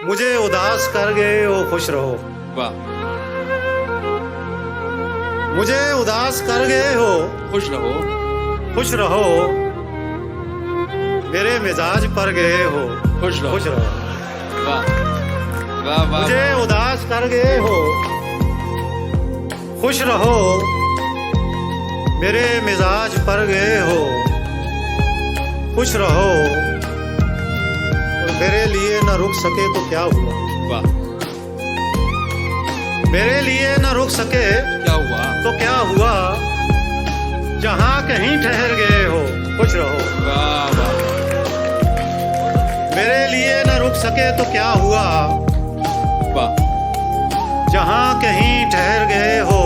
मुझे उदास कर गए हो, खुश रहो। वाह, मुझे उदास कर गए हो, खुश रहो। खुश रहो। मेरे मिजाज पर गए हो, खुश रहो। खुश रहो। वाह वाह वाह, मुझे उदास कर गए हो, खुश रहो। मेरे मिजाज पर गए हो, खुश रहो। और मेरे लिए न रुक सके तो क्या हुआ, वाह, मेरे लिए न रुक सके क्या हुआ? तो क्या हुआ। जहां कहीं ठहर गए हो, खुश रहो। वाह वाह, मेरे लिए न रुक सके तो क्या हुआ। वाह, जहां कहीं ठहर गए हो,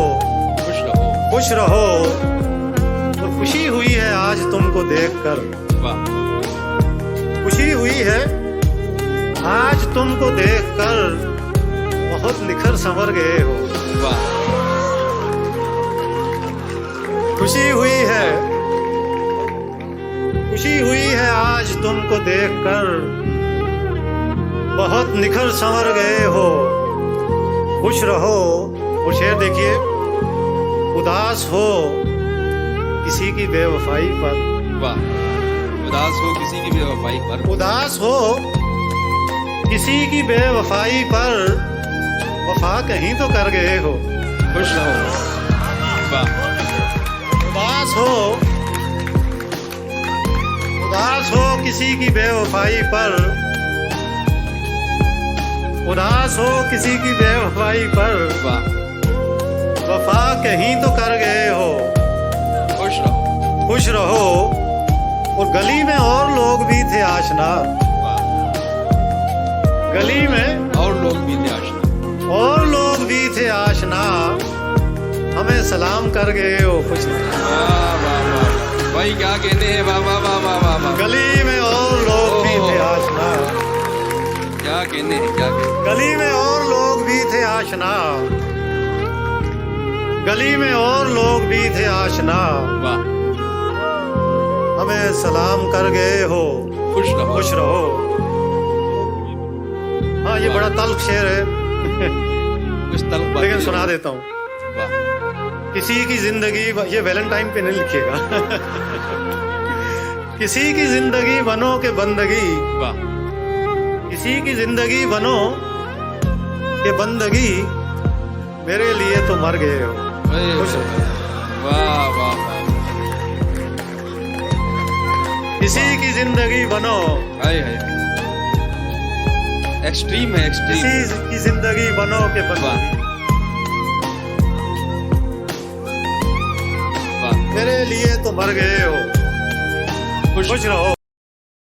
खुश रहो। खुश रहो। और खुशी हुई है आज तुमको देखकर, वाह, खुशी हुई है आज तुमको देखकर। बहुत निखर संवर गए हो, वाह, खुशी हुई है, खुशी हुई है आज तुमको देखकर। बहुत निखर संवर गए हो, खुश रहो। और शेर देखिए, उदास हो किसी की बेवफाई पर, वाह, उदास हो किसी की बेवफाई पर। उदास हो किसी की बेवफाई पर। वफा कहीं तो कर गए हो, खुश रहो। वाह, उदास हो, उदास हो किसी की बेवफाई पर। उदास हो किसी की बेवफाई पर। वाह, वफा कहीं तो कर गए हो, खुश रहो। खुश रहो। और गली में और लोग भी थे आशना, वाह, गली में और लोग भी थे आशना। और लोग भी थे आशना। हमें सलाम कर गए हो, खुश रहो। वाह वाह वाह, भाई क्या कहते हैं? वाह वाह वाह वाह वाह वाह, गली में और लोग भी थे आशना, क्या कहते हैं, क्या कहते हैं? गली में और लोग भी थे आशना। गली में और लोग भी थे आशना। वाह, हमें सलाम कर गए हो, खुश रहो। खुश रहो। हाँ, ये बड़ा तल्ख शेर है, कुछ तलब लेकिन सुना देता हूँ। वाह, किसी की जिंदगी, ये वैलेंटाइन पे नहीं लिखिएगा। किसी की जिंदगी बनो के बंदगी, वाह, किसी की जिंदगी बनो के बंदगी। मेरे लिए तो मर गए हो, खुश रहो। वाह वाह वाह, किसी की जिंदगी बनो, हाय हाय, एक्सट्रीम है, एक्सट्रीम। किसी की जिंदगी बनो के बंदगी। वाह, मेरे लिए तो मर गए हो, खुश खुश रहो।